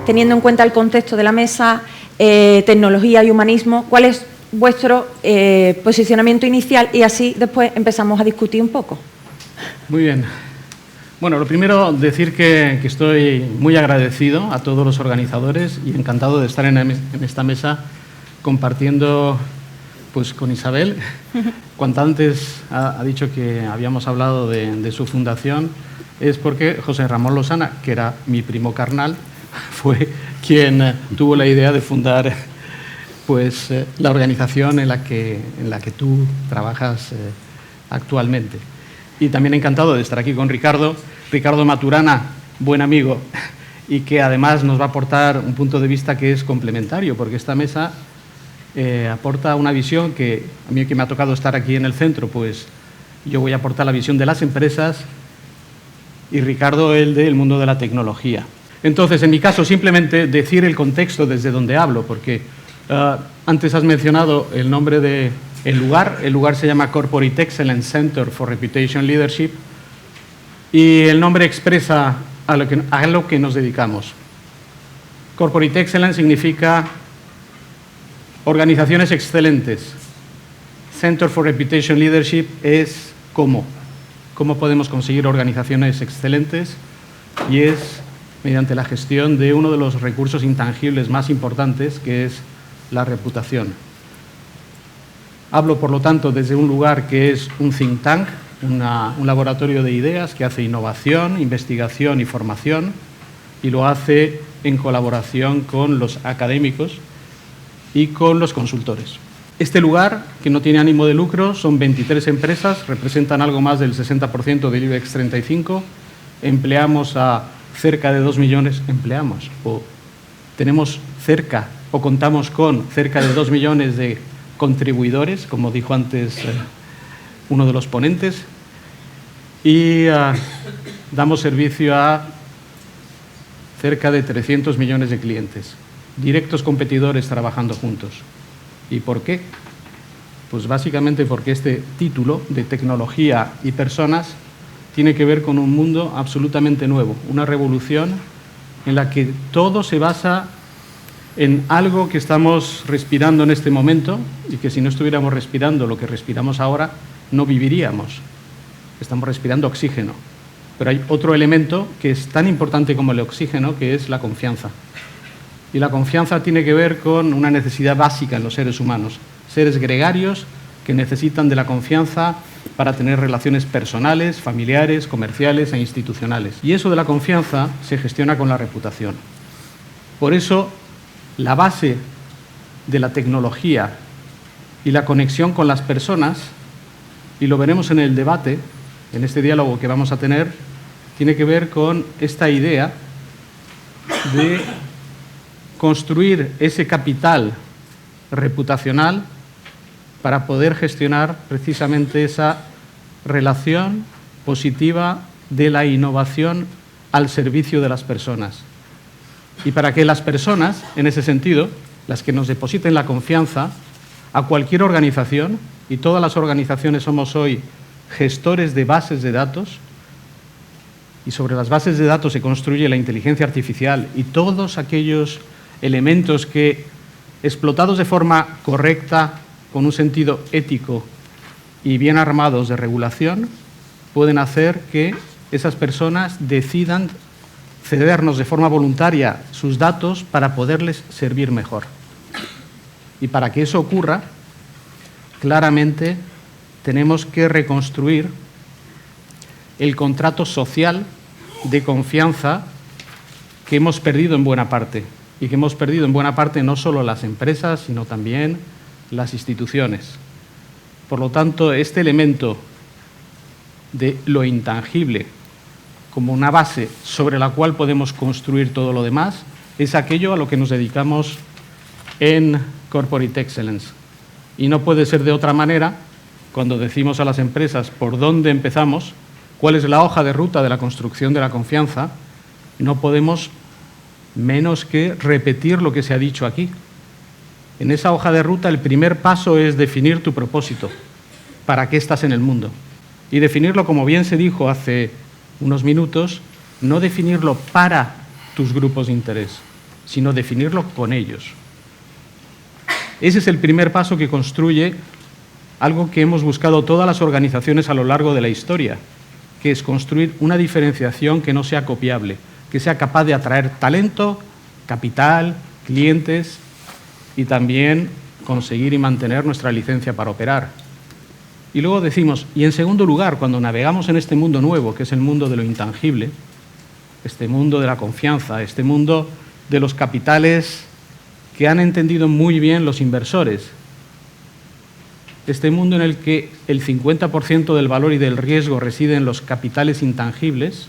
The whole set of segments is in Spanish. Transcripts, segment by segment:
teniendo en cuenta el contexto de la mesa, tecnología y humanismo, ¿cuál es vuestro posicionamiento inicial? Y así después empezamos a discutir un poco. Muy bien. Bueno, lo primero, decir que estoy muy agradecido a todos los organizadores y encantado de estar en esta mesa compartiendo pues, con Isabel. Cuanto antes ha dicho que habíamos hablado de su fundación, es porque José Ramón Losana, que era mi primo carnal, fue quien tuvo la idea de fundar pues, la organización en la que tú trabajas actualmente. Y también encantado de estar aquí con Ricardo Maturana, buen amigo, y que además nos va a aportar un punto de vista que es complementario, porque esta mesa aporta una visión que a mí, que me ha tocado estar aquí en el centro, pues yo voy a aportar la visión de las empresas y Ricardo el del mundo de la tecnología. Entonces, en mi caso, simplemente decir el contexto desde donde hablo, porque antes has mencionado el nombre del lugar. El lugar se llama Corporate Excellence Center for Reputation Leadership y el nombre expresa a lo que nos dedicamos. Corporate Excellence significa organizaciones excelentes. Center for Reputation Leadership es cómo podemos conseguir organizaciones excelentes, y es mediante la gestión de uno de los recursos intangibles más importantes, que es la reputación. Hablo, por lo tanto, desde un lugar que es un think tank, un laboratorio de ideas que hace innovación, investigación y formación, y lo hace en colaboración con los académicos y con los consultores. Este lugar, que no tiene ánimo de lucro, son 23 empresas, representan algo más del 60% del IBEX 35, empleamos a cerca de 2 millones, tenemos cerca o contamos con cerca de 2 millones de contribuidores, como dijo antes uno de los ponentes, y damos servicio a cerca de 300 millones de clientes, directos competidores trabajando juntos. ¿Y por qué? Pues básicamente porque este título de tecnología y personas tiene que ver con un mundo absolutamente nuevo, una revolución en la que todo se basa en algo que estamos respirando en este momento y que si no estuviéramos respirando lo que respiramos ahora, no viviríamos. Estamos respirando oxígeno. Pero hay otro elemento que es tan importante como el oxígeno, que es la confianza. Y la confianza tiene que ver con una necesidad básica en los seres humanos, seres gregarios que necesitan de la confianza para tener relaciones personales, familiares, comerciales e institucionales. Y eso de la confianza se gestiona con la reputación. Por eso, la base de la tecnología y la conexión con las personas, y lo veremos en el debate, en este diálogo que vamos a tener, tiene que ver con esta idea de construir ese capital reputacional para poder gestionar precisamente esa relación positiva de la innovación al servicio de las personas. Y para que las personas, en ese sentido, las que nos depositen la confianza a cualquier organización, y todas las organizaciones somos hoy gestores de bases de datos, y sobre las bases de datos se construye la inteligencia artificial y todos aquellos elementos que, explotados de forma correcta, con un sentido ético y bien armados de regulación, pueden hacer que esas personas decidan cedernos de forma voluntaria sus datos para poderles servir mejor. Y para que eso ocurra, claramente tenemos que reconstruir el contrato social de confianza que hemos perdido en buena parte, y que hemos perdido en buena parte no solo las empresas, sino también las instituciones. Por lo tanto, este elemento de lo intangible como una base sobre la cual podemos construir todo lo demás es aquello a lo que nos dedicamos en Corporate Excellence. Y no puede ser de otra manera cuando decimos a las empresas por dónde empezamos, cuál es la hoja de ruta de la construcción de la confianza, no podemos menos que repetir lo que se ha dicho aquí. En esa hoja de ruta el primer paso es definir tu propósito, para qué estás en el mundo. Y definirlo, como bien se dijo hace unos minutos, no definirlo para tus grupos de interés, sino definirlo con ellos. Ese es el primer paso que construye algo que hemos buscado todas las organizaciones a lo largo de la historia, que es construir una diferenciación que no sea copiable, que sea capaz de atraer talento, capital, clientes y también conseguir y mantener nuestra licencia para operar. Y luego decimos, y en segundo lugar, cuando navegamos en este mundo nuevo, que es el mundo de lo intangible, este mundo de la confianza, este mundo de los capitales que han entendido muy bien los inversores, este mundo en el que el 50% del valor y del riesgo reside en los capitales intangibles,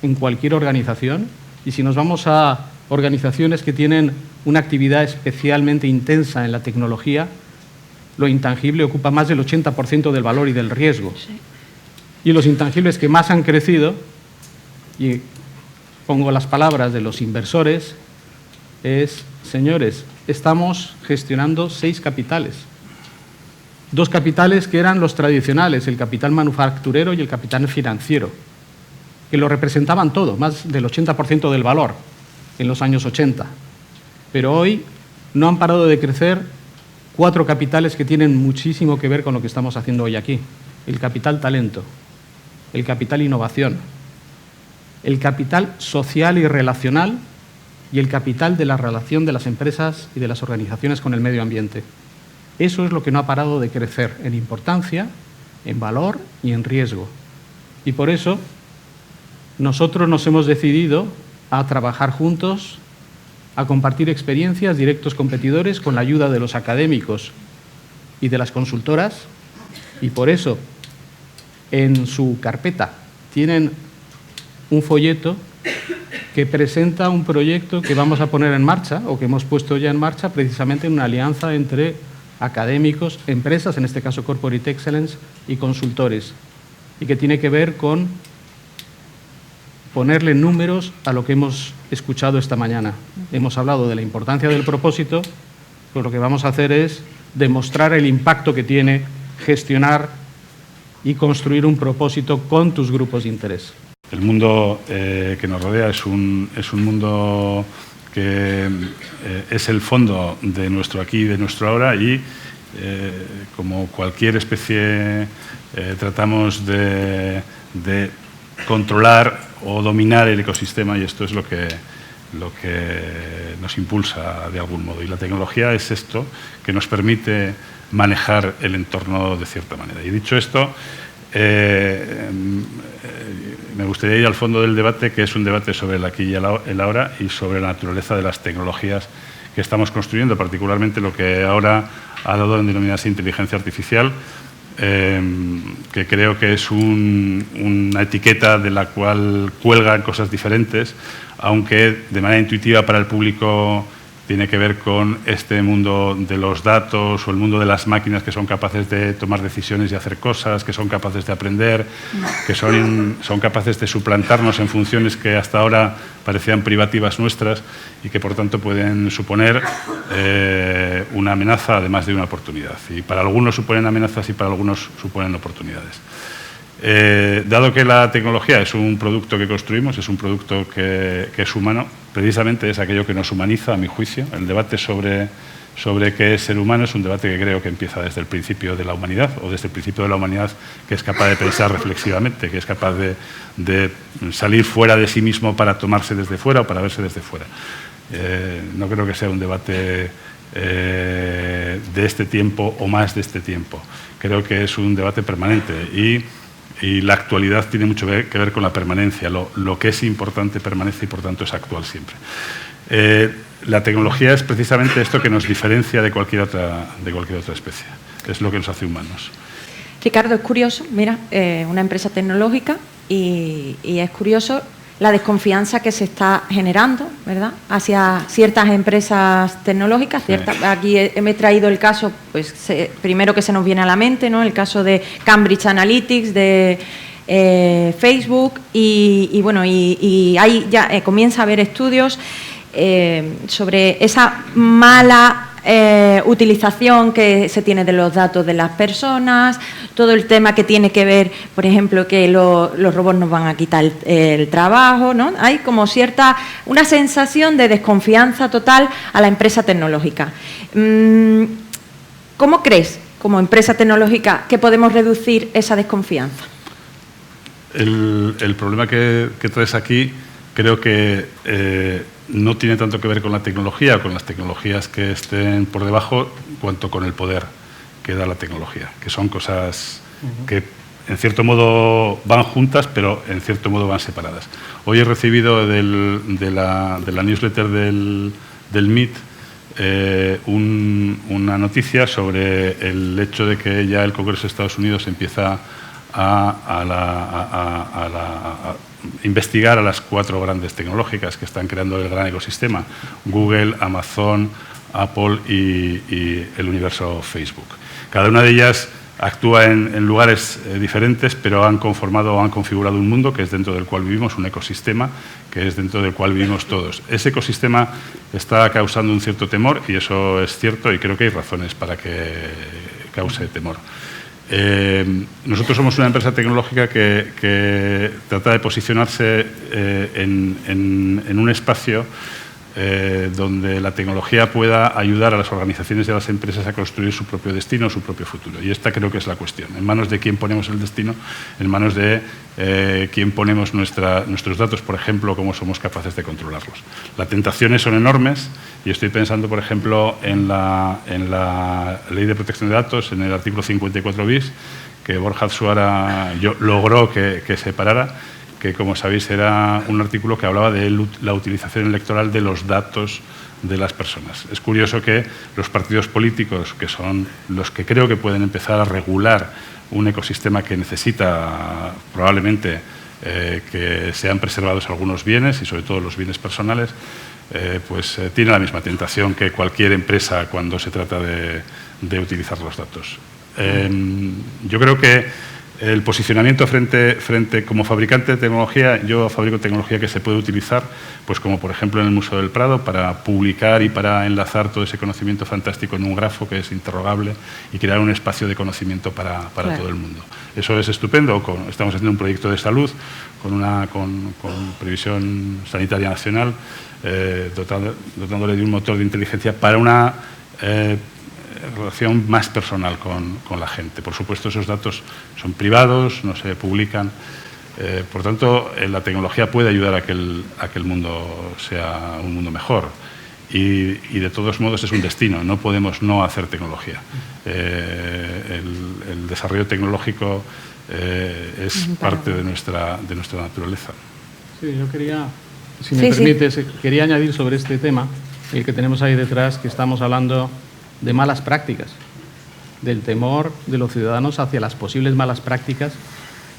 en cualquier organización, y si nos vamos a organizaciones que tienen una actividad especialmente intensa en la tecnología, lo intangible ocupa más del 80% del valor y del riesgo. Sí. Y los intangibles que más han crecido, y pongo las palabras de los inversores, es, señores, estamos gestionando 6 capitales. 2 capitales que eran los tradicionales, el capital manufacturero y el capital financiero, que lo representaban todo, más del 80% del valor en los años 80. Pero hoy no han parado de crecer 4 capitales que tienen muchísimo que ver con lo que estamos haciendo hoy aquí. El capital talento, el capital innovación, el capital social y relacional y el capital de la relación de las empresas y de las organizaciones con el medio ambiente. Eso es lo que no ha parado de crecer en importancia, en valor y en riesgo. Y por eso nosotros nos hemos decidido a trabajar juntos, a compartir experiencias, directos competidores, con la ayuda de los académicos y de las consultoras, y por eso en su carpeta tienen un folleto que presenta un proyecto que vamos a poner en marcha, o que hemos puesto ya en marcha, precisamente en una alianza entre académicos, empresas, en este caso Corporate Excellence, y consultores, y que tiene que ver con ponerle números a lo que hemos escuchado esta mañana. Hemos hablado de la importancia del propósito, pues lo que vamos a hacer es demostrar el impacto que tiene gestionar y construir un propósito con tus grupos de interés. El mundo que nos rodea es un mundo que es el fondo de nuestro aquí y de nuestro ahora, y como cualquier especie tratamos de controlar o dominar el ecosistema, y esto es lo que nos impulsa de algún modo. Y la tecnología es esto que nos permite manejar el entorno de cierta manera. Y dicho esto, me gustaría ir al fondo del debate, que es un debate sobre el aquí y el ahora y sobre la naturaleza de las tecnologías que estamos construyendo, particularmente lo que ahora ha dado en denominarse inteligencia artificial, que creo que es una etiqueta de la cual cuelgan cosas diferentes, aunque de manera intuitiva para el público tiene que ver con este mundo de los datos o el mundo de las máquinas que son capaces de tomar decisiones y hacer cosas, que son capaces de aprender, que son capaces de suplantarnos en funciones que hasta ahora parecían privativas nuestras y que por tanto pueden suponer una amenaza además de una oportunidad. Y para algunos suponen amenazas y para algunos suponen oportunidades. Dado que la tecnología es un producto que construimos, es un producto que es humano, precisamente es aquello que nos humaniza, a mi juicio. El debate sobre qué es ser humano es un debate que creo que empieza desde el principio de la humanidad, o desde el principio de la humanidad, que es capaz de pensar reflexivamente, que es capaz de salir fuera de sí mismo para tomarse desde fuera o para verse desde fuera. No creo que sea un debate de este tiempo o más de este tiempo. Creo que es un debate permanente y la actualidad tiene mucho que ver con la permanencia. Lo que es importante permanece y por tanto es actual siempre. La tecnología es precisamente esto que nos diferencia de cualquier otra especie. Es lo que nos hace humanos. Ricardo, es curioso, mira, una empresa tecnológica y es curioso la desconfianza que se está generando, ¿verdad?, hacia ciertas empresas tecnológicas. Aquí me he traído el caso, pues primero que se nos viene a la mente, ¿no?, el caso de Cambridge Analytics, de Facebook, y bueno, y ahí ya comienza a haber estudios sobre esa mala utilización que se tiene de los datos de las personas, todo el tema que tiene que ver, por ejemplo, que los robots nos van a quitar el trabajo, ¿no? Hay como una sensación de desconfianza total a la empresa tecnológica. ¿Cómo crees, como empresa tecnológica, que podemos reducir esa desconfianza? El problema que traes aquí creo que no tiene tanto que ver con la tecnología o con las tecnologías que estén por debajo, cuanto con el poder que da la tecnología, que son cosas que en cierto modo van juntas, pero en cierto modo van separadas. Hoy he recibido de la newsletter del MIT una noticia sobre el hecho de que ya el Congreso de Estados Unidos empieza a investigar a las 4 grandes tecnológicas que están creando el gran ecosistema: Google, Amazon, Apple y el universo Facebook. Cada una de ellas actúa en lugares diferentes, pero han conformado o han configurado un mundo que es dentro del cual vivimos, un ecosistema que es dentro del cual vivimos todos. Ese ecosistema está causando un cierto temor, y eso es cierto, y creo que hay razones para que cause temor. Nosotros somos una empresa tecnológica que trata de posicionarse en un espacio donde la tecnología pueda ayudar a las organizaciones y a las empresas a construir su propio destino, su propio futuro. Y esta creo que es la cuestión. En manos de quién ponemos el destino, en manos de quién ponemos nuestros datos, por ejemplo, cómo somos capaces de controlarlos. Las tentaciones son enormes, y estoy pensando, por ejemplo, en la Ley de Protección de Datos, en el artículo 54 bis, que Borja Suara logró que se parara, que, como sabéis, era un artículo que hablaba de la utilización electoral de los datos de las personas. Es curioso que los partidos políticos, que son los que creo que pueden empezar a regular un ecosistema que necesita probablemente que sean preservados algunos bienes, y sobre todo los bienes personales, tiene la misma tentación que cualquier empresa cuando se trata de utilizar los datos. Yo creo que el posicionamiento frente como fabricante de tecnología, yo fabrico tecnología que se puede utilizar, pues como por ejemplo en el Museo del Prado, para publicar y para enlazar todo ese conocimiento fantástico en un grafo que es interrogable y crear un espacio de conocimiento para claro, todo el mundo. Eso es estupendo. Estamos haciendo un proyecto de salud con Previsión Sanitaria Nacional, dotándole de un motor de inteligencia para una relación más personal con la gente. Por supuesto, esos datos son privados, no se publican. Por tanto, la tecnología puede ayudar a que el mundo sea un mundo mejor. Y de todos modos es un destino, no podemos no hacer tecnología. El desarrollo tecnológico es parte de nuestra naturaleza. Sí, yo quería, si me permites, quería añadir sobre este tema, el que tenemos ahí detrás, que estamos hablando de malas prácticas, del temor de los ciudadanos hacia las posibles malas prácticas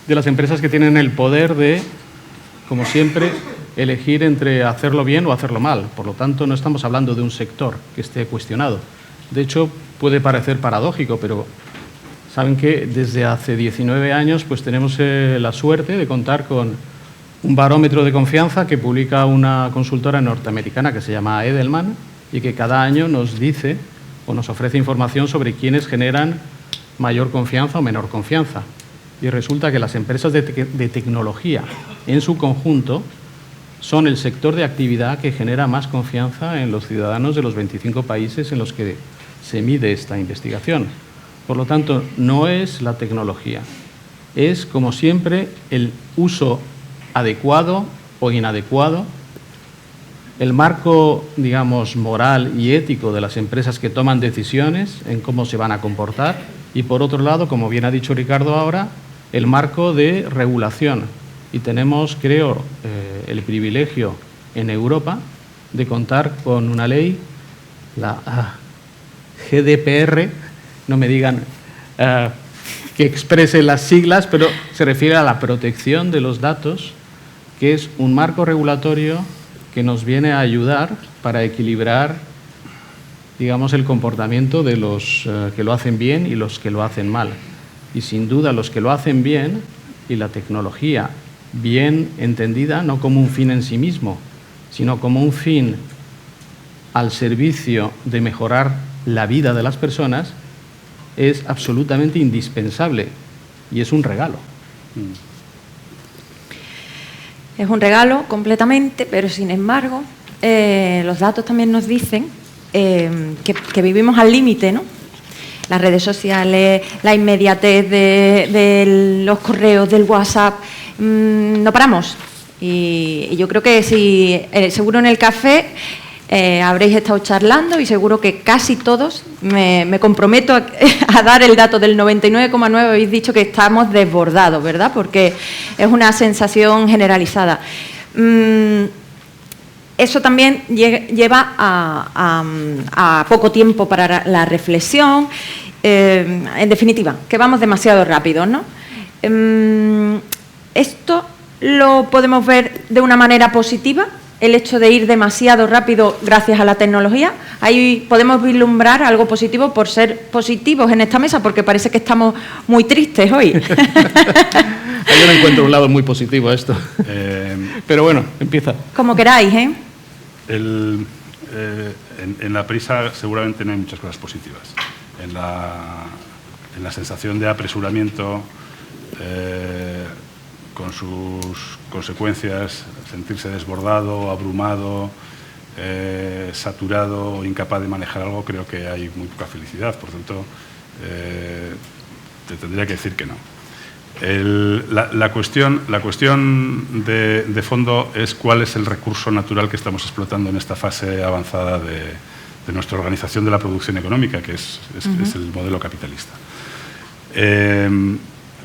de las empresas que tienen el poder de, como siempre, elegir entre hacerlo bien o hacerlo mal. Por lo tanto, no estamos hablando de un sector que esté cuestionado. De hecho, puede parecer paradójico, pero saben que desde hace 19 años pues tenemos la suerte de contar con un barómetro de confianza que publica una consultora norteamericana que se llama Edelman, y que cada año nos dice o nos ofrece información sobre quiénes generan mayor confianza o menor confianza. Y resulta que las empresas de tecnología en su conjunto son el sector de actividad que genera más confianza en los ciudadanos de los 25 países en los que se mide esta investigación. Por lo tanto, no es la tecnología, es, como siempre, el uso adecuado o inadecuado, el marco, digamos, moral y ético de las empresas que toman decisiones en cómo se van a comportar, y por otro lado, como bien ha dicho Ricardo ahora, el marco de regulación. Y tenemos, creo, el privilegio en Europa de contar con una ley, la GDPR, no me digan que exprese las siglas, pero se refiere a la protección de los datos, que es un marco regulatorio que nos viene a ayudar para equilibrar, digamos, el comportamiento de los que lo hacen bien y los que lo hacen mal. Y sin duda los que lo hacen bien, y la tecnología bien entendida, no como un fin en sí mismo, sino como un fin al servicio de mejorar la vida de las personas es absolutamente indispensable y es un regalo. Es un regalo completamente, pero sin embargo, los datos también nos dicen que vivimos al límite, ¿no? Las redes sociales, la inmediatez de los correos, del WhatsApp, no paramos. Y yo creo que si seguro en el café habréis estado charlando y seguro que casi todos, me comprometo a dar el dato del 99,9, habéis dicho que estamos desbordados, ¿verdad? Porque es una sensación generalizada. Eso también lleva a poco tiempo para la reflexión. En definitiva, que vamos demasiado rápido, ¿no? Esto lo podemos ver de una manera positiva, el hecho de ir demasiado rápido gracias a la tecnología. Ahí podemos vislumbrar algo positivo por ser positivos en esta mesa, porque parece que estamos muy tristes hoy. Yo no encuentro un lado muy positivo a esto. Pero bueno, empieza. Como queráis, ¿eh? En la prisa seguramente no hay muchas cosas positivas. En la sensación de apresuramiento, con sus consecuencias, sentirse desbordado, abrumado, saturado, incapaz de manejar algo, creo que hay muy poca felicidad. Por tanto, te tendría que decir que no. La cuestión de fondo es cuál es el recurso natural que estamos explotando en esta fase avanzada de nuestra organización de la producción económica, que es el modelo capitalista.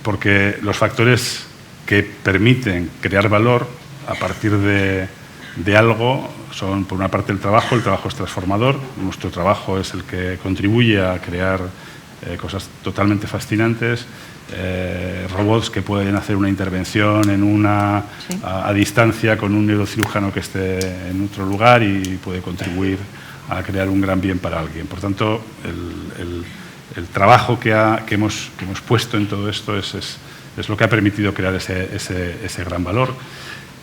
Porque los factores que permiten crear valor a partir de algo son, por una parte, el trabajo es transformador, nuestro trabajo es el que contribuye a crear cosas totalmente fascinantes, robots que pueden hacer una intervención a distancia con un neurocirujano que esté en otro lugar y puede contribuir a crear un gran bien para alguien. Por tanto, el trabajo que hemos puesto en todo esto es lo que ha permitido crear ese gran valor.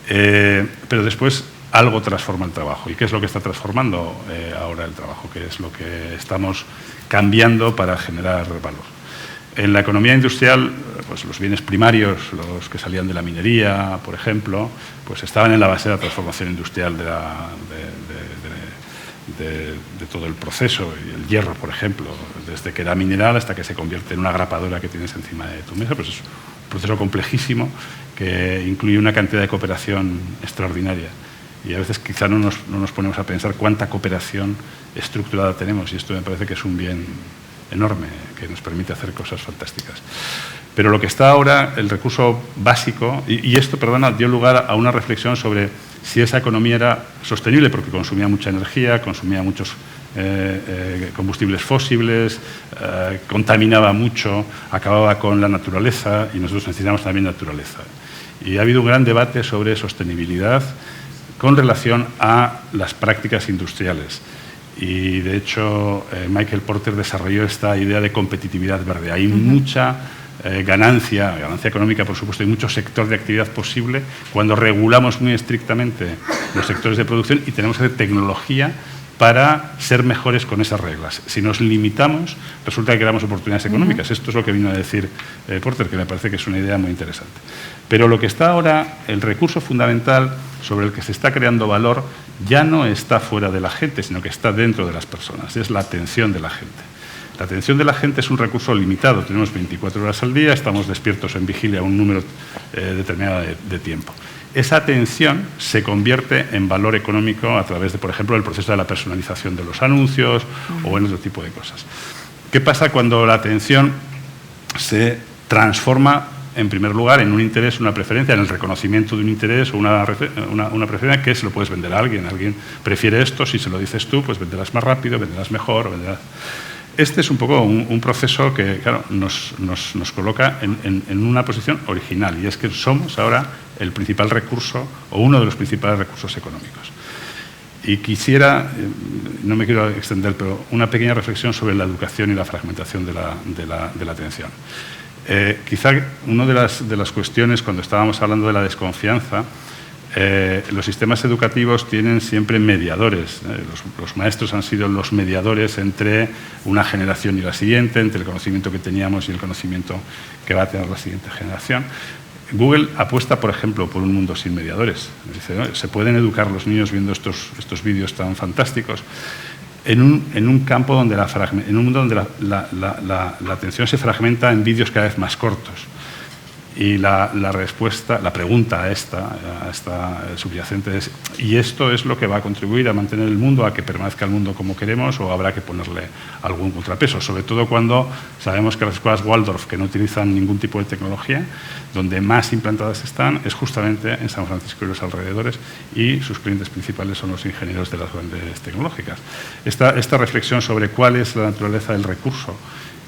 Pero después algo transforma el trabajo. ¿Y qué es lo que está transformando ahora el trabajo? ¿Qué es lo que estamos cambiando para generar valor? En la economía industrial, pues los bienes primarios, los que salían de la minería, por ejemplo, pues estaban en la base de la transformación industrial de todo el proceso. Y el hierro, por ejemplo, desde que era mineral hasta que se convierte en una grapadora que tienes encima de tu mesa, pues es un proceso complejísimo que incluye una cantidad de cooperación extraordinaria. Y a veces quizá no nos ponemos a pensar cuánta cooperación estructurada tenemos, y esto me parece que es un bien enorme, que nos permite hacer cosas fantásticas. Pero lo que está ahora, el recurso básico, y esto, perdona, dio lugar a una reflexión sobre si esa economía era sostenible, porque consumía mucha energía, consumía muchos combustibles fósiles, contaminaba mucho, acababa con la naturaleza, y nosotros necesitamos también naturaleza. Y ha habido un gran debate sobre sostenibilidad con relación a las prácticas industriales. Y, de hecho, Michael Porter desarrolló esta idea de competitividad verde. Hay mucha ganancia económica, por supuesto, y mucho sector de actividad posible cuando regulamos muy estrictamente los sectores de producción y tenemos que hacer tecnología para ser mejores con esas reglas. Si nos limitamos, resulta que creamos oportunidades económicas. Esto es lo que vino a decir Porter, que me parece que es una idea muy interesante. Pero lo que está ahora, el recurso fundamental sobre el que se está creando valor, ya no está fuera de la gente, sino que está dentro de las personas. Es la atención de la gente. La atención de la gente es un recurso limitado. Tenemos 24 horas al día, estamos despiertos en vigilia un número determinado de tiempo. Esa atención se convierte en valor económico a través de, por ejemplo, el proceso de la personalización de los anuncios o en otro tipo de cosas. ¿Qué pasa cuando la atención se transforma, en primer lugar, en un interés, una preferencia, en el reconocimiento de un interés o una preferencia que se lo puedes vender a alguien? Alguien prefiere esto, si se lo dices tú, pues venderás más rápido, venderás mejor, venderás... Este es un poco un proceso que, claro, nos coloca en una posición original, y es que somos ahora el principal recurso o uno de los principales recursos económicos. Y quisiera, no me quiero extender, pero una pequeña reflexión sobre la educación y la fragmentación de la atención. Quizá una de las cuestiones, cuando estábamos hablando de la desconfianza, los sistemas educativos tienen siempre mediadores. Los maestros han sido los mediadores entre una generación y la siguiente, entre el conocimiento que teníamos y el conocimiento que va a tener la siguiente generación. Google apuesta, por ejemplo, por un mundo sin mediadores. Dice, ¿no? Se pueden educar los niños viendo estos vídeos tan fantásticos en un campo donde en un mundo donde la atención se fragmenta en vídeos cada vez más cortos. Y la pregunta a esta subyacente es, ¿y esto es lo que va a contribuir a mantener el mundo, a que permanezca el mundo como queremos, o habrá que ponerle algún contrapeso? Sobre todo cuando sabemos que las escuelas Waldorf, que no utilizan ningún tipo de tecnología, donde más implantadas están es justamente en San Francisco y los alrededores, y sus clientes principales son los ingenieros de las grandes tecnológicas. Esta reflexión sobre cuál es la naturaleza del recurso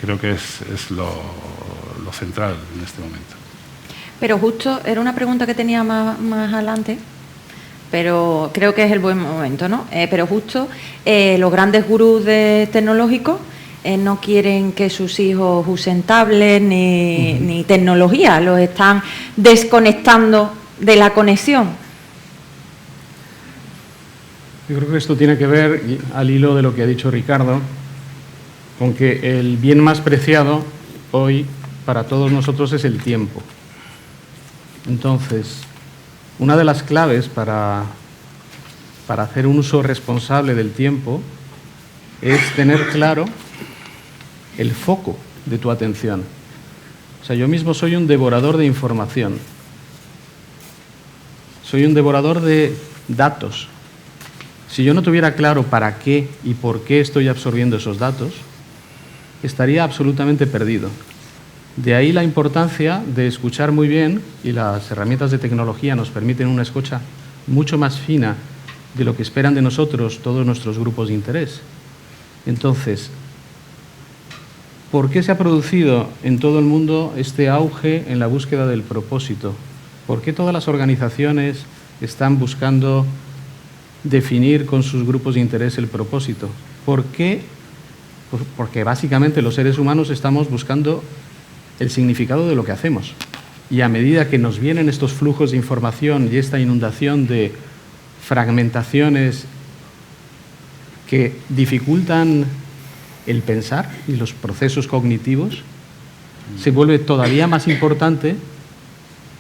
creo que es lo central en este momento. Pero justo, era una pregunta que tenía más adelante, pero creo que es el buen momento, ¿no? Pero justo los grandes gurús tecnológicos no quieren que sus hijos usen tablets ni tecnología, los están desconectando de la conexión. Yo creo que esto tiene que ver, al hilo de lo que ha dicho Ricardo, con que el bien más preciado hoy para todos nosotros es el tiempo. Entonces, una de las claves para hacer un uso responsable del tiempo es tener claro el foco de tu atención. O sea, yo mismo soy un devorador de información. Soy un devorador de datos. Si yo no tuviera claro para qué y por qué estoy absorbiendo esos datos, estaría absolutamente perdido. De ahí la importancia de escuchar muy bien, y las herramientas de tecnología nos permiten una escucha mucho más fina de lo que esperan de nosotros todos nuestros grupos de interés. Entonces, ¿por qué se ha producido en todo el mundo este auge en la búsqueda del propósito? ¿Por qué todas las organizaciones están buscando definir con sus grupos de interés el propósito? ¿Por qué? Porque básicamente los seres humanos estamos buscando el significado de lo que hacemos. Y a medida que nos vienen estos flujos de información y esta inundación de fragmentaciones que dificultan el pensar y los procesos cognitivos, se vuelve todavía más importante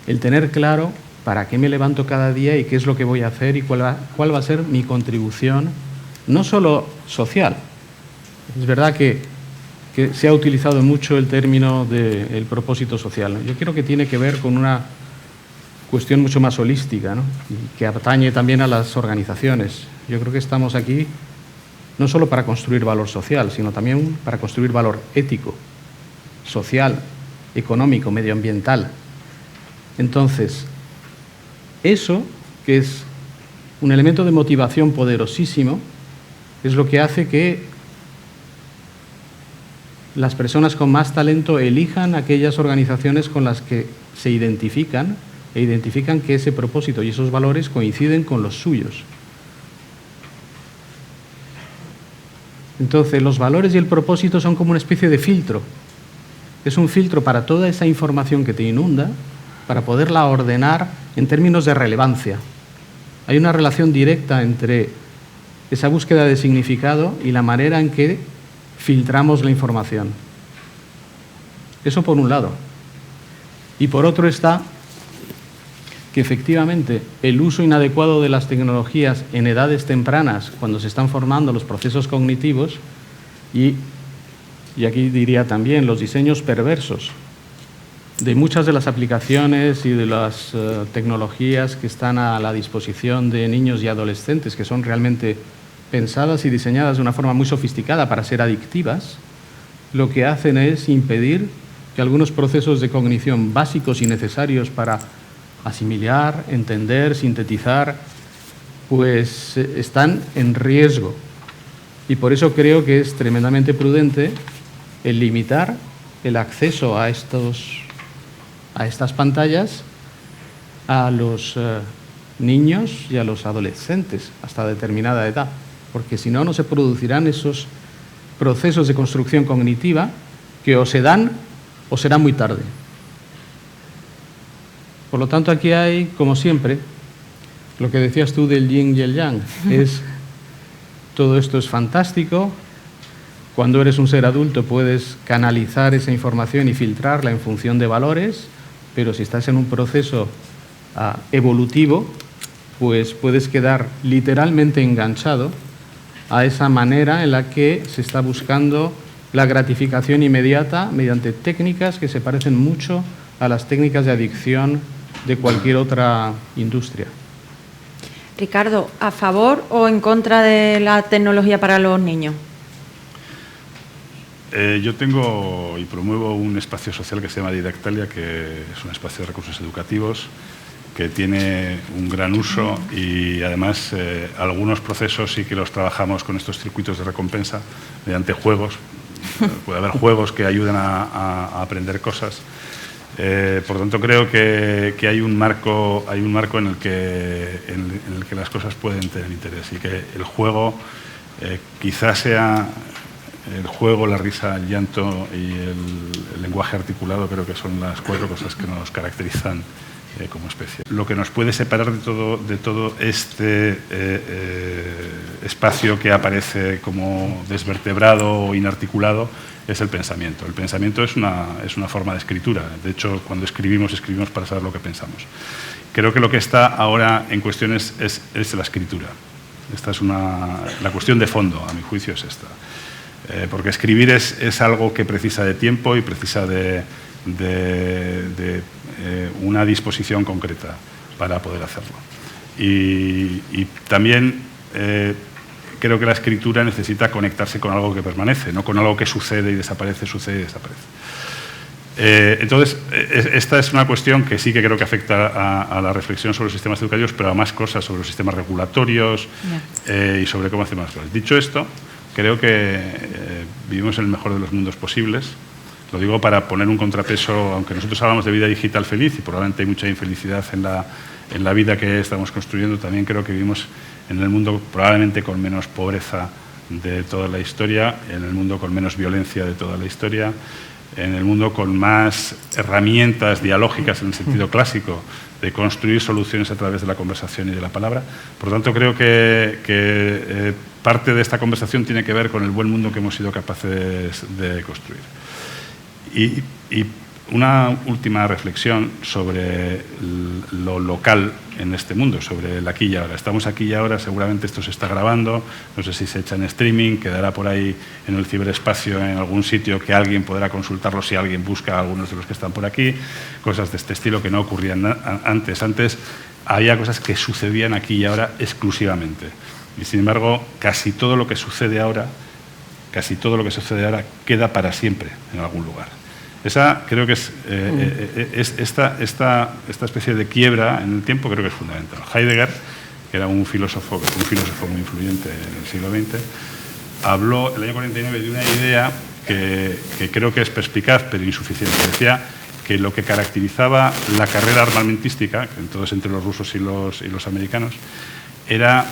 el tener claro para qué me levanto cada día y qué es lo que voy a hacer y cuál va a ser mi contribución, no solo social. Es verdad que se ha utilizado mucho el término del propósito social. Yo creo que tiene que ver con una cuestión mucho más holística, ¿no? Y que atañe también a las organizaciones. Yo creo que estamos aquí no solo para construir valor social, sino también para construir valor ético, social, económico, medioambiental. Entonces, eso, que es un elemento de motivación poderosísimo, es lo que hace que las personas con más talento elijan aquellas organizaciones con las que se identifican e identifican que ese propósito y esos valores coinciden con los suyos. Entonces, los valores y el propósito son como una especie de filtro. Es un filtro para toda esa información que te inunda, para poderla ordenar en términos de relevancia. Hay una relación directa entre esa búsqueda de significado y la manera en que filtramos la información. Eso por un lado. Y por otro está que efectivamente el uso inadecuado de las tecnologías en edades tempranas, cuando se están formando los procesos cognitivos, y aquí diría también los diseños perversos de muchas de las aplicaciones y de las tecnologías que están a la disposición de niños y adolescentes, que son realmente pensadas y diseñadas de una forma muy sofisticada para ser adictivas, lo que hacen es impedir que algunos procesos de cognición básicos y necesarios para asimilar, entender, sintetizar, pues están en riesgo. Y por eso creo que es tremendamente prudente el limitar el acceso a estas pantallas a los niños y a los adolescentes hasta determinada edad, porque si no, no se producirán esos procesos de construcción cognitiva que o se dan o serán muy tarde. Por lo tanto, aquí hay, como siempre, lo que decías tú del yin y el yang, es todo esto es fantástico. Cuando eres un ser adulto puedes canalizar esa información y filtrarla en función de valores, pero si estás en un proceso evolutivo, pues puedes quedar literalmente enganchado a esa manera en la que se está buscando la gratificación inmediata mediante técnicas que se parecen mucho a las técnicas de adicción de cualquier otra industria. Ricardo, ¿a favor o en contra de la tecnología para los niños? Yo tengo y promuevo un espacio social que se llama Didactalia, que es un espacio de recursos educativos que tiene un gran uso y además algunos procesos sí que los trabajamos con estos circuitos de recompensa mediante juegos. Puede haber juegos que ayuden a aprender cosas. Por lo tanto, creo que hay un marco en el que las cosas pueden tener interés y que el juego quizás sea el juego, la risa, el llanto y el lenguaje articulado. Creo que son las 4 cosas que nos caracterizan como especie. Lo que nos puede separar de todo este espacio que aparece como desvertebrado o inarticulado es el pensamiento. El pensamiento es una forma de escritura. De hecho, cuando escribimos para saber lo que pensamos. Creo que lo que está ahora en cuestión es la escritura. Esta es la cuestión de fondo, a mi juicio, es esta. Porque escribir es algo que precisa de tiempo y precisa de una disposición concreta para poder hacerlo. Y también creo que la escritura necesita conectarse con algo que permanece, no con algo que sucede y desaparece. Entonces, esta es una cuestión que sí que creo que afecta a la reflexión sobre los sistemas educativos, pero a más cosas, sobre los sistemas regulatorios y sobre cómo hacer más cosas. Dicho esto, creo que vivimos en el mejor de los mundos posibles. Lo digo para poner un contrapeso, aunque nosotros hablamos de vida digital feliz y probablemente hay mucha infelicidad en la vida que estamos construyendo, también creo que vivimos en el mundo probablemente con menos pobreza de toda la historia, en el mundo con menos violencia de toda la historia, en el mundo con más herramientas dialógicas en el sentido clásico de construir soluciones a través de la conversación y de la palabra. Por lo tanto, creo que parte de esta conversación tiene que ver con el buen mundo que hemos sido capaces de construir. Y una última reflexión sobre lo local en este mundo, sobre el aquí y ahora. Estamos aquí y ahora, seguramente esto se está grabando, no sé si se echa en streaming, quedará por ahí en el ciberespacio en algún sitio que alguien podrá consultarlo si alguien busca a algunos de los que están por aquí, cosas de este estilo que no ocurrían antes. Antes había cosas que sucedían aquí y ahora exclusivamente. Y sin embargo, casi todo lo que sucede ahora queda para siempre en algún lugar. Esa creo que es esta especie de quiebra en el tiempo creo que es fundamental. Heidegger, que era un filósofo muy influyente en el siglo XX, habló el año 49 de una idea que creo que es perspicaz pero insuficiente. Decía que lo que caracterizaba la carrera armamentística, que entonces entre los rusos y los americanos, era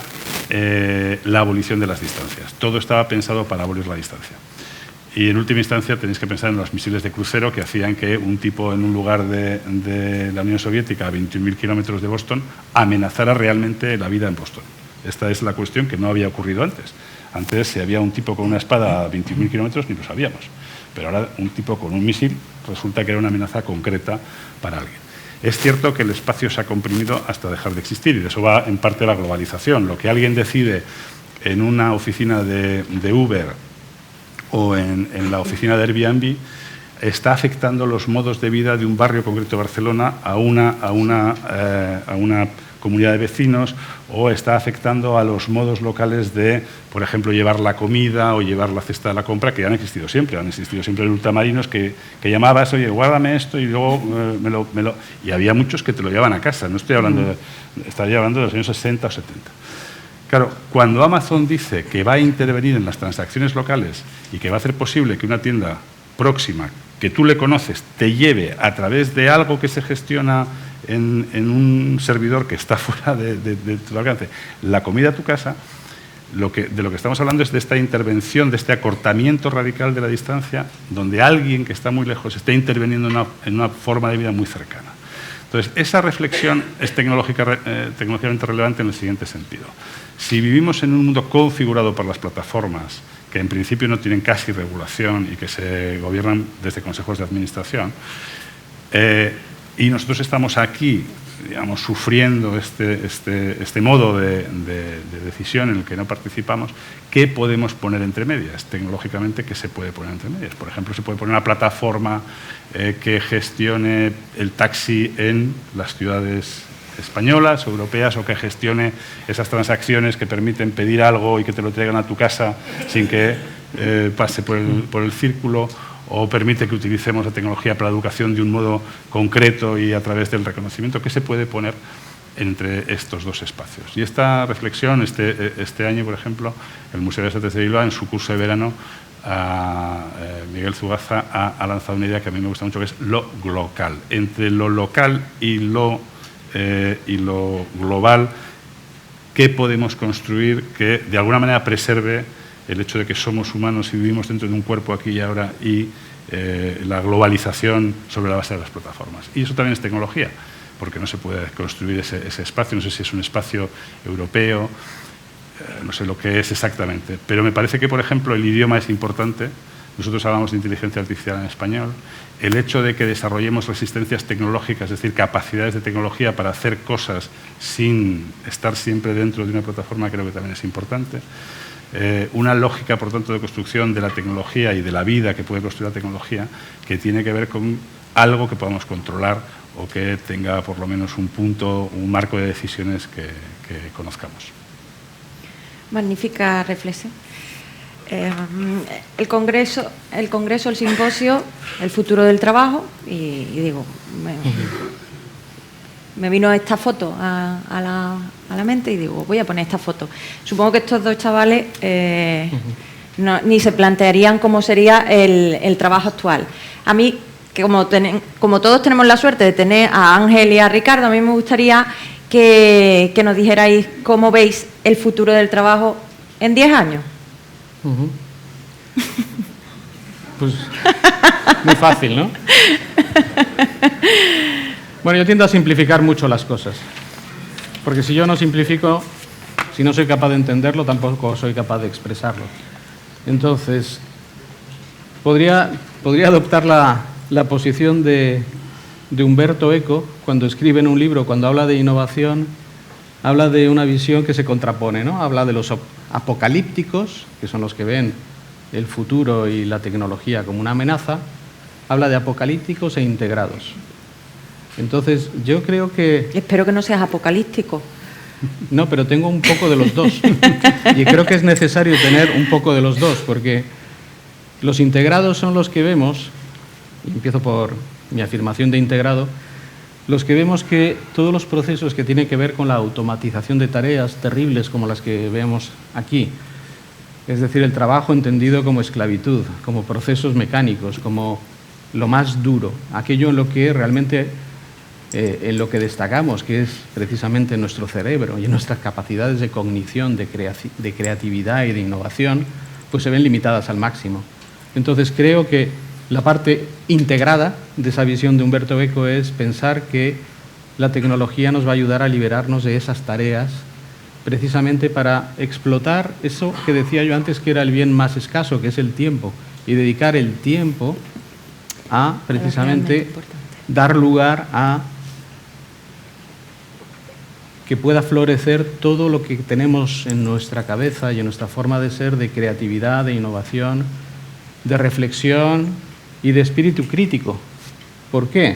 la abolición de las distancias. Todo estaba pensado para abolir la distancia. Y en última instancia tenéis que pensar en los misiles de crucero que hacían que un tipo en un lugar de la Unión Soviética a 21.000 kilómetros de Boston amenazara realmente la vida en Boston. Esta es la cuestión que no había ocurrido antes. Antes, si había un tipo con una espada a 21.000 kilómetros, ni lo sabíamos. Pero ahora un tipo con un misil resulta que era una amenaza concreta para alguien. Es cierto que el espacio se ha comprimido hasta dejar de existir y de eso va en parte la globalización. Lo que alguien decide en una oficina de Uber o en la oficina de Airbnb está afectando los modos de vida de un barrio concreto de Barcelona a una comunidad de vecinos, o está afectando a los modos locales de, por ejemplo, llevar la comida o llevar la cesta de la compra, que han existido siempre ultramarinos que llamabas, oye, guárdame esto y luego y había muchos que te lo llevaban a casa. No estoy hablando estaría hablando de los años 60 o 70. Claro, cuando Amazon dice que va a intervenir en las transacciones locales y que va a hacer posible que una tienda próxima, que tú le conoces, te lleve a través de algo que se gestiona en un servidor que está fuera de tu alcance, la comida a tu casa, de lo que estamos hablando es de esta intervención, de este acortamiento radical de la distancia, donde alguien que está muy lejos está interviniendo en una forma de vida muy cercana. Entonces, esa reflexión es tecnológicamente relevante en el siguiente sentido. Si vivimos en un mundo configurado por las plataformas, que en principio no tienen casi regulación y que se gobiernan desde consejos de administración, y nosotros estamos aquí, digamos, sufriendo este modo de decisión en el que no participamos, ¿qué podemos poner entre medias? Tecnológicamente, ¿qué se puede poner entre medias? Por ejemplo, se puede poner una plataforma que gestione el taxi en las ciudades españolas o europeas, o que gestione esas transacciones que permiten pedir algo y que te lo traigan a tu casa sin que pase por el círculo, o permite que utilicemos la tecnología para la educación de un modo concreto y a través del reconocimiento. ¿Qué se puede poner entre estos dos espacios? Y esta reflexión, este año, por ejemplo, el Museo de las Artes de Bilbao, en su curso de verano, Miguel Zugaza ha lanzado una idea que a mí me gusta mucho, que es lo local. Entre lo local y lo global, ¿qué podemos construir que de alguna manera preserve el hecho de que somos humanos y vivimos dentro de un cuerpo aquí y ahora, y la globalización sobre la base de las plataformas? Y eso también es tecnología, porque no se puede construir ese espacio, no sé si es un espacio europeo, no sé lo que es exactamente, pero me parece que, por ejemplo, el idioma es importante. Nosotros hablamos de inteligencia artificial en español. El hecho de que desarrollemos resistencias tecnológicas, es decir, capacidades de tecnología para hacer cosas sin estar siempre dentro de una plataforma, creo que también es importante. Una lógica, por tanto, de construcción de la tecnología y de la vida que puede construir la tecnología, que tiene que ver con algo que podamos controlar o que tenga por lo menos un punto, un marco de decisiones que conozcamos. Magnífica reflexión. El congreso, el simposio, el futuro del trabajo, y digo, me vino esta foto a la mente y digo, voy a poner esta foto. Supongo que estos dos chavales ni se plantearían cómo sería el trabajo actual. A mí, que como todos tenemos la suerte de tener a Ángel y a Ricardo, a mí me gustaría que nos dijerais cómo veis el futuro del trabajo en 10 años. Pues muy fácil, ¿no? Bueno, yo tiendo a simplificar mucho las cosas, porque si yo no simplifico, si no soy capaz de entenderlo, tampoco soy capaz de expresarlo. Entonces, podría adoptar la posición de Umberto Eco cuando escribe en un libro, cuando habla de innovación, habla de una visión que se contrapone, ¿no? Habla de los apocalípticos, que son los que ven el futuro y la tecnología como una amenaza, habla de apocalípticos e integrados. Entonces, yo creo que... Espero que no seas apocalíptico. No, pero tengo un poco de los dos. Y creo que es necesario tener un poco de los dos, porque los integrados son los que vemos, y empiezo por mi afirmación de integrado, los que vemos que todos los procesos que tienen que ver con la automatización de tareas terribles como las que vemos aquí, es decir, el trabajo entendido como esclavitud, como procesos mecánicos, como lo más duro, aquello en lo que realmente en lo que destacamos, que es precisamente nuestro cerebro y nuestras capacidades de cognición, de creatividad y de innovación, pues se ven limitadas al máximo. Entonces creo que la parte integrada de esa visión de Umberto Eco es pensar que la tecnología nos va a ayudar a liberarnos de esas tareas precisamente para explotar eso que decía yo antes que era el bien más escaso, que es el tiempo, y dedicar el tiempo a precisamente dar lugar a que pueda florecer todo lo que tenemos en nuestra cabeza y en nuestra forma de ser, de creatividad, de innovación, de reflexión y de espíritu crítico. ¿Por qué?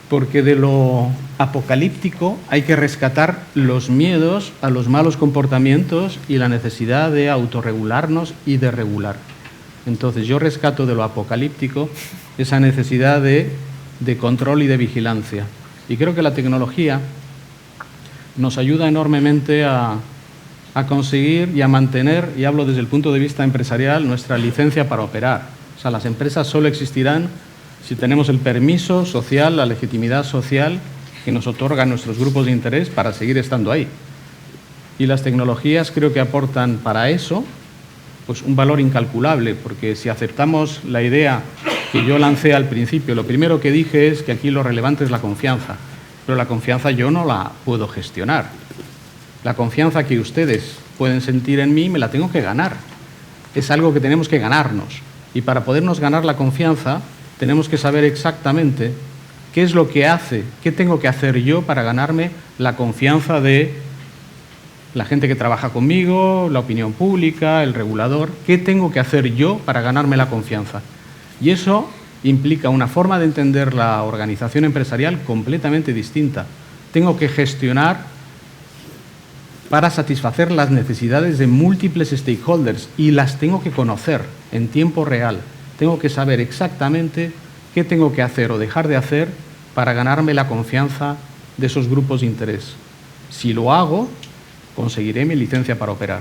Porque de lo apocalíptico hay que rescatar los miedos a los malos comportamientos y la necesidad de autorregularnos y de regular. Entonces yo rescato de lo apocalíptico esa necesidad de control y de vigilancia. Y creo que la tecnología nos ayuda enormemente a conseguir y a mantener, y hablo desde el punto de vista empresarial, nuestra licencia para operar. O sea, las empresas solo existirán si tenemos el permiso social, la legitimidad social que nos otorgan nuestros grupos de interés para seguir estando ahí. Y las tecnologías creo que aportan para eso pues un valor incalculable, porque si aceptamos la idea que yo lancé al principio. Lo primero que dije es que aquí lo relevante es la confianza, pero la confianza yo no la puedo gestionar. La confianza que ustedes pueden sentir en mí me la tengo que ganar. Es algo que tenemos que ganarnos. Y para podernos ganar la confianza tenemos que saber exactamente qué es lo que hace, qué tengo que hacer yo para ganarme la confianza de la gente que trabaja conmigo, la opinión pública, el regulador. ¿Qué tengo que hacer yo para ganarme la confianza? Y eso implica una forma de entender la organización empresarial completamente distinta. Tengo que gestionar para satisfacer las necesidades de múltiples stakeholders y las tengo que conocer en tiempo real. Tengo que saber exactamente qué tengo que hacer o dejar de hacer para ganarme la confianza de esos grupos de interés. Si lo hago, conseguiré mi licencia para operar.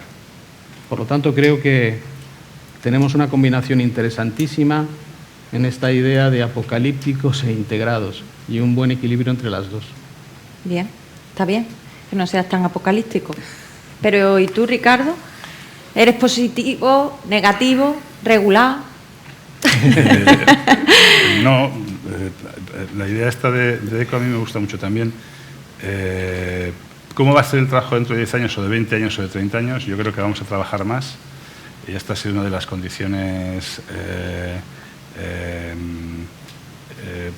Por lo tanto, creo que tenemos una combinación interesantísima en esta idea de apocalípticos e integrados y un buen equilibrio entre las dos. Bien, está bien que no seas tan apocalíptico. Pero ¿y tú, Ricardo? ¿Eres positivo, negativo, regular? No, la idea esta de ECO a mí me gusta mucho también. ¿Cómo va a ser el trabajo dentro de 10 años o de 20 años o de 30 años? Yo creo que vamos a trabajar más y esta ha sido una de las condiciones.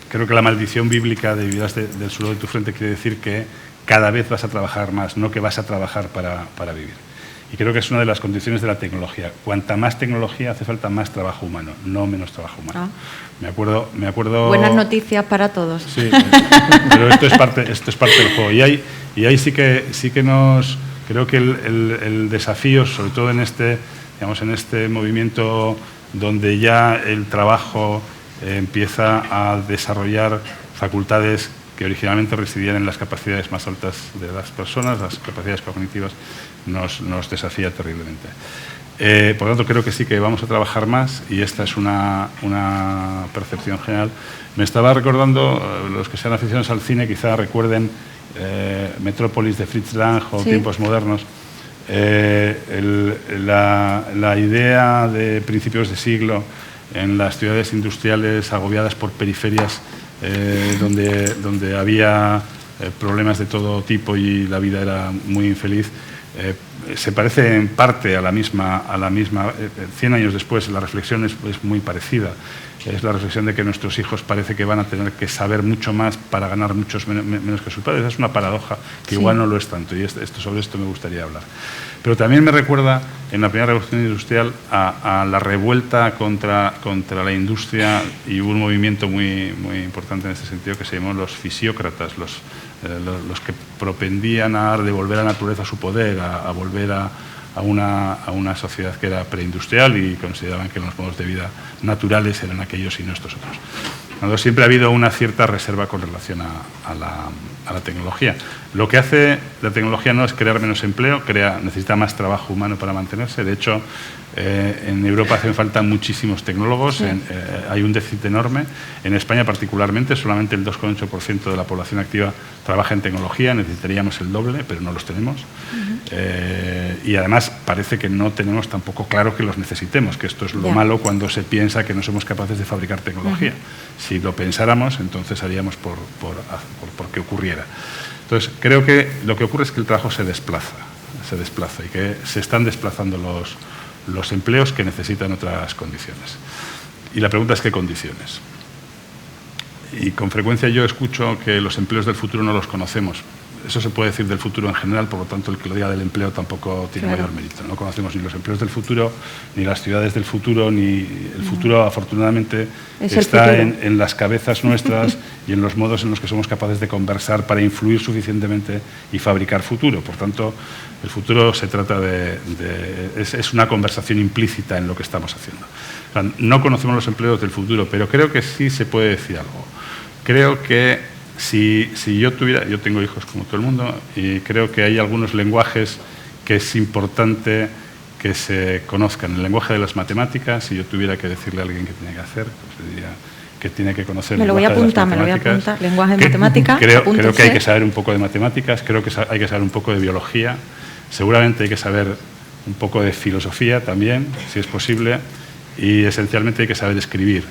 Creo que la maldición bíblica de vivirás del sudor de tu frente quiere decir que cada vez vas a trabajar más, no que vas a trabajar para vivir. Y creo que es una de las condiciones de la tecnología. Cuanta más tecnología hace falta más trabajo humano, no menos trabajo humano. Me acuerdo. Buenas noticias para todos. Sí, pero esto es parte del juego. Y ahí sí que nos creo que el desafío, sobre todo en este movimiento donde ya el trabajo empieza a desarrollar facultades que originalmente residían en las capacidades más altas de las personas, las capacidades cognitivas, nos desafía terriblemente. Por lo tanto, creo que sí que vamos a trabajar más y esta es una percepción general. Me estaba recordando, los que sean aficionados al cine quizá recuerden Metrópolis de Fritz Lang o Sí. Tiempos modernos. La idea de principios de siglo en las ciudades industriales agobiadas por periferias donde había problemas de todo tipo y la vida era muy infeliz, se parece en parte a la misma 100 años después. La reflexión es muy parecida. Es la reflexión de que nuestros hijos parece que van a tener que saber mucho más para ganar muchos menos que sus padres. Es una paradoja que igual no lo es tanto, y sobre esto me gustaría hablar. Pero también me recuerda en la primera revolución industrial a la revuelta contra la industria, y hubo un movimiento muy importante en ese sentido que se llamó los fisiócratas, los que propendían a devolver a la naturaleza su poder, a volver a una sociedad que era preindustrial y consideraban que los modos de vida naturales eran aquellos y no estos otros. Cuando siempre ha habido una cierta reserva con relación a la tecnología. Lo que hace la tecnología no es crear menos empleo, necesita más trabajo humano para mantenerse. De hecho, en Europa hacen falta muchísimos tecnólogos, sí. Hay un déficit enorme. En España particularmente, solamente el 2,8% de la población activa trabaja en tecnología, necesitaríamos el doble, pero no los tenemos. Y además parece que no tenemos tampoco claro que los necesitemos, que esto es lo malo cuando se piensa que no somos capaces de fabricar tecnología. Si lo pensáramos, entonces haríamos por que ocurriera. Entonces, creo que lo que ocurre es que el trabajo se desplaza y que se están desplazando los empleos que necesitan otras condiciones. Y la pregunta es ¿qué condiciones? Y con frecuencia yo escucho que los empleos del futuro no los conocemos. Eso se puede decir del futuro en general, por lo tanto el que lo diga del empleo tampoco tiene mayor mérito. No conocemos ni los empleos del futuro, ni las ciudades del futuro, ni el futuro afortunadamente está en las cabezas nuestras y en los modos en los que somos capaces de conversar para influir suficientemente y fabricar futuro. Por tanto, el futuro se trata es una conversación implícita en lo que estamos haciendo. O sea, no conocemos los empleos del futuro, pero creo que sí se puede decir algo. Creo que si yo tengo hijos como todo el mundo, y creo que hay algunos lenguajes que es importante que se conozcan. El lenguaje de las matemáticas, si yo tuviera que decirle a alguien qué tiene que hacer, pues diría que tiene que conocer el lenguaje de las matemáticas. Me lo voy a apuntar, lenguaje de matemáticas. Creo que hay que saber un poco de matemáticas, creo que hay que saber un poco de biología, seguramente hay que saber un poco de filosofía también, si es posible, y esencialmente hay que saber escribir.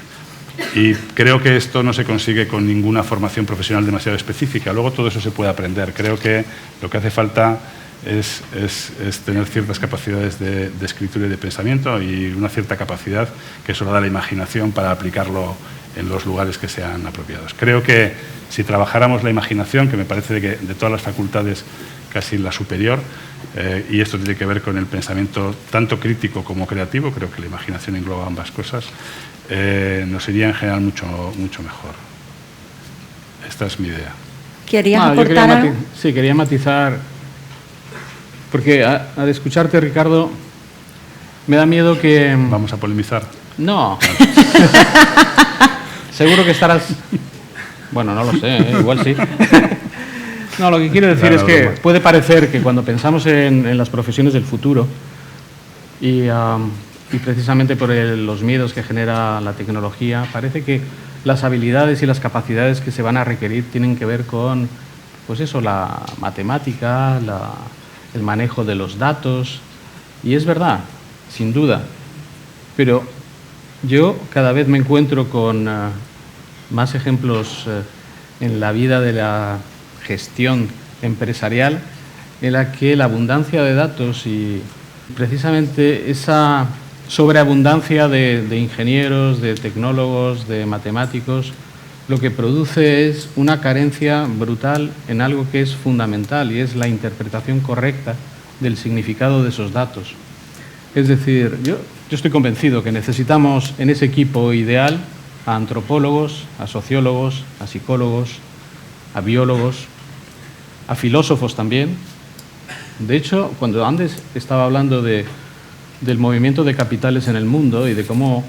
Y creo que esto no se consigue con ninguna formación profesional demasiado específica. Luego todo eso se puede aprender. Creo que lo que hace falta es tener ciertas capacidades de escritura y de pensamiento y una cierta capacidad que solo da la imaginación para aplicarlo en los lugares que sean apropiados. Creo que si trabajáramos la imaginación, que me parece que de todas las facultades casi la superior, y esto tiene que ver con el pensamiento tanto crítico como creativo, creo que la imaginación engloba ambas cosas, nos iría en general mucho mejor. Esta es mi idea. ¿Querías aportar algo? Sí, quería matizar, porque al escucharte, Ricardo, me da miedo que... ¿Vamos a polemizar? No. Seguro que estarás... Bueno, no lo sé, igual sí. No, lo que quiero decir es que puede parecer que cuando pensamos en las profesiones del futuro y precisamente por los miedos que genera la tecnología, parece que las habilidades y las capacidades que se van a requerir tienen que ver con, pues eso, la matemática, el manejo de los datos, y es verdad, sin duda, pero yo cada vez me encuentro con más ejemplos en la vida de la gestión empresarial en la que la abundancia de datos y precisamente esa sobreabundancia de ingenieros, de tecnólogos, de matemáticos, lo que produce es una carencia brutal en algo que es fundamental y es la interpretación correcta del significado de esos datos. Es decir, yo estoy convencido que necesitamos en ese equipo ideal a antropólogos, a sociólogos, a psicólogos, a biólogos, a filósofos también. De hecho, cuando antes estaba hablando del movimiento de capitales en el mundo y de cómo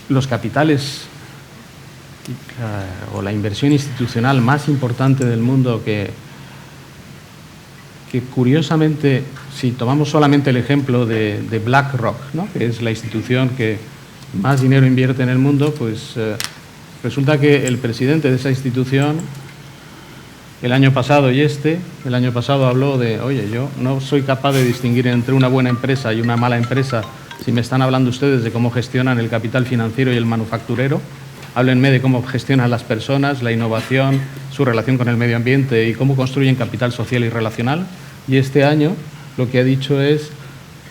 los capitales o la inversión institucional más importante del mundo que curiosamente, si tomamos solamente el ejemplo de BlackRock, ¿no?, que es la institución que más dinero invierte en el mundo, pues resulta que el presidente de esa institución, el año pasado habló de, oye, yo no soy capaz de distinguir entre una buena empresa y una mala empresa si me están hablando ustedes de cómo gestionan el capital financiero y el manufacturero. Háblenme de cómo gestionan las personas, la innovación, su relación con el medio ambiente y cómo construyen capital social y relacional. Y este año lo que ha dicho es,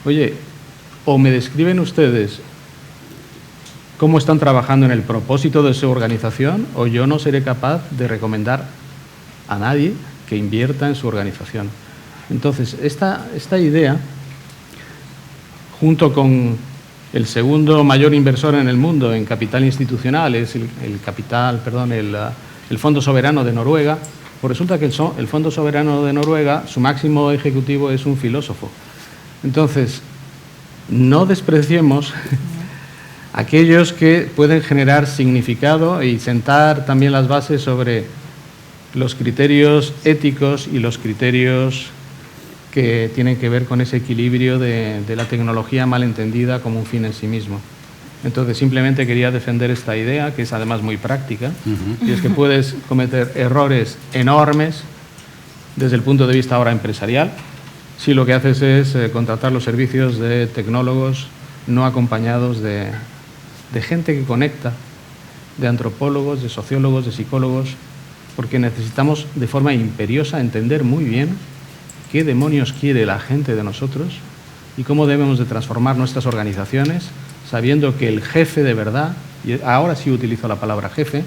oye, o me describen ustedes cómo están trabajando en el propósito de su organización, o yo no seré capaz de recomendar a nadie que invierta en su organización. Entonces, esta idea, junto con el segundo mayor inversor en el mundo en capital institucional, es el Fondo Soberano de Noruega, pues resulta que el Fondo Soberano de Noruega, su máximo ejecutivo es un filósofo. Entonces, no despreciemos aquellos que pueden generar significado y sentar también las bases sobre los criterios éticos y los criterios que tienen que ver con ese equilibrio de la tecnología mal entendida como un fin en sí mismo. Entonces, simplemente quería defender esta idea, que es además muy práctica, y es que puedes cometer errores enormes desde el punto de vista ahora empresarial si lo que haces es contratar los servicios de tecnólogos no acompañados de gente que conecta, de antropólogos, de sociólogos, de psicólogos, porque necesitamos de forma imperiosa entender muy bien qué demonios quiere la gente de nosotros y cómo debemos de transformar nuestras organizaciones, sabiendo que el jefe de verdad, y ahora sí utilizo la palabra jefe,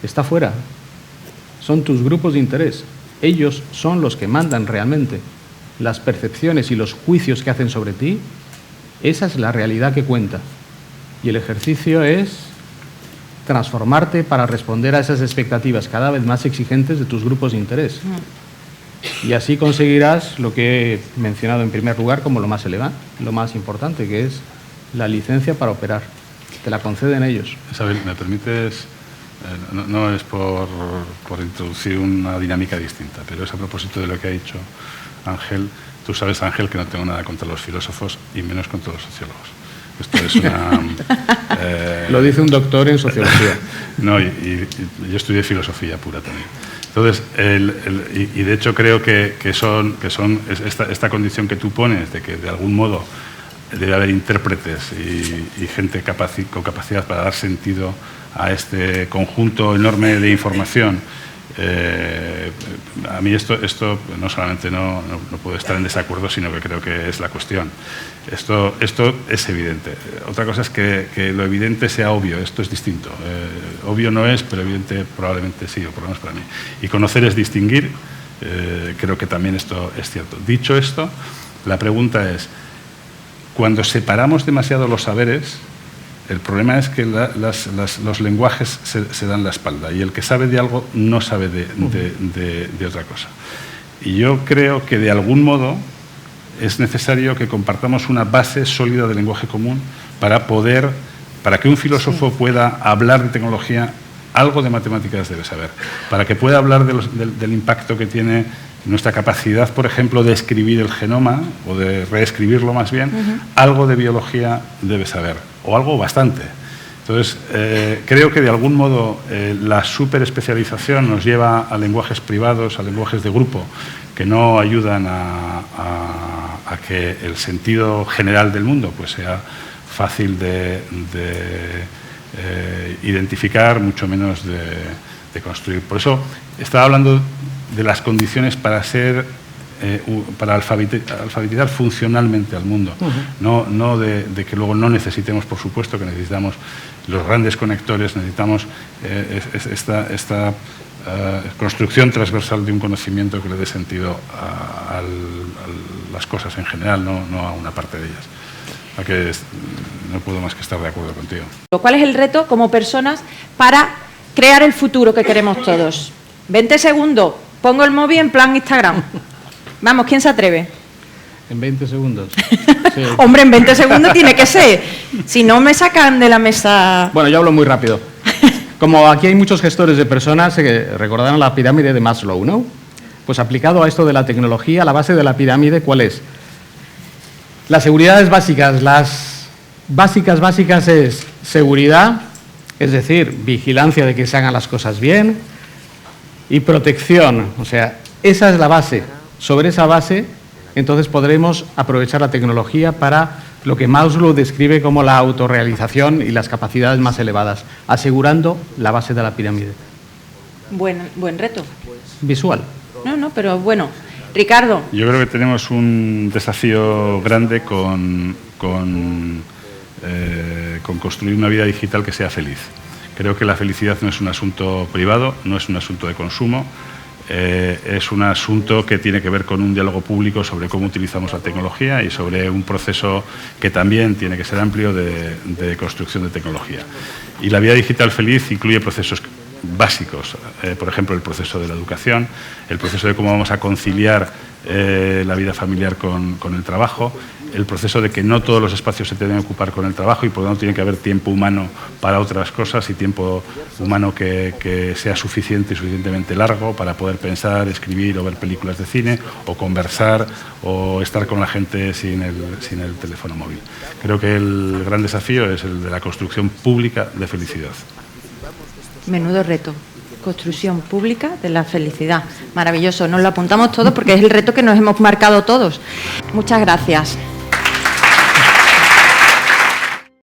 está fuera. Son tus grupos de interés. Ellos son los que mandan realmente. Las percepciones y los juicios que hacen sobre ti, esa es la realidad que cuenta. Y el ejercicio es transformarte para responder a esas expectativas cada vez más exigentes de tus grupos de interés. Y así conseguirás lo que he mencionado en primer lugar como lo más elevado, lo más importante, que es la licencia para operar. Te la conceden ellos. Isabel, ¿me permites? No es por introducir una dinámica distinta, pero es a propósito de lo que ha dicho Ángel. Tú sabes, Ángel, que no tengo nada contra los filósofos y menos contra los sociólogos. Esto es una... Lo dice un doctor en sociología. No, y yo estudié filosofía pura también. Entonces, y de hecho creo que son esta condición que tú pones de que de algún modo debe haber intérpretes y gente con capacidad para dar sentido a este conjunto enorme de información. A mí esto no solamente no puedo estar en desacuerdo, sino que creo que es la cuestión. Esto es evidente. Otra cosa es que lo evidente sea obvio. Esto es distinto. Obvio no es, pero evidente probablemente sí, o por lo menos para mí. Y conocer es distinguir. Creo que también esto es cierto. Dicho esto, la pregunta es, cuando separamos demasiado los saberes, el problema es que los lenguajes se dan la espalda y el que sabe de algo no sabe de otra cosa. Y yo creo que de algún modo es necesario que compartamos una base sólida de lenguaje común para que un filósofo pueda hablar de tecnología, algo de matemáticas debe saber. Para que pueda hablar del impacto que tiene nuestra capacidad, por ejemplo, de escribir el genoma o de reescribirlo más bien, algo de biología debe saber, o algo bastante. Entonces, creo que de algún modo la superespecialización nos lleva a lenguajes privados, a lenguajes de grupo, que no ayudan a que el sentido general del mundo pues sea fácil de identificar, mucho menos de construir. Por eso estaba hablando de las condiciones para alfabetizar funcionalmente al mundo, no de que luego no necesitemos, por supuesto que necesitamos los grandes conectores, necesitamos esta construcción transversal de un conocimiento que le dé sentido a las cosas en general, no a una parte de ellas. A que no puedo más que estar de acuerdo contigo. ¿Cuál es el reto como personas para crear el futuro que queremos todos? 20 segundos, pongo el móvil en plan Instagram. Vamos, ¿quién se atreve? En 20 segundos. Sí. Hombre, en 20 segundos tiene que ser. Si no, me sacan de la mesa. Bueno, yo hablo muy rápido. Como aquí hay muchos gestores de personas, recordarán la pirámide de Maslow, ¿no? Pues aplicado a esto de la tecnología, la base de la pirámide, ¿cuál es? Las seguridades básicas, las básicas es seguridad, es decir, vigilancia de que se hagan las cosas bien, y protección, o sea, esa es la base. Sobre esa base, entonces podremos aprovechar la tecnología para lo que Maslow describe como la autorrealización y las capacidades más elevadas, asegurando la base de la pirámide. Buen reto. Visual. No, pero bueno. Ricardo. Yo creo que tenemos un desafío grande con construir una vida digital que sea feliz. Creo que la felicidad no es un asunto privado, no es un asunto de consumo, es un asunto que tiene que ver con un diálogo público sobre cómo utilizamos la tecnología y sobre un proceso que también tiene que ser amplio de construcción de tecnología. Y la vida digital feliz incluye procesos básicos, por ejemplo, el proceso de la educación, el proceso de cómo vamos a conciliar la vida familiar con el trabajo, el proceso de que no todos los espacios se deben ocupar con el trabajo y por lo tanto tiene que haber tiempo humano para otras cosas y tiempo humano que sea suficiente y suficientemente largo para poder pensar, escribir o ver películas de cine o conversar o estar con la gente sin el teléfono móvil. Creo que el gran desafío es el de la construcción pública de felicidad. Menudo reto. Construcción pública de la felicidad. Maravilloso. Nos lo apuntamos todos porque es el reto que nos hemos marcado todos. Muchas gracias.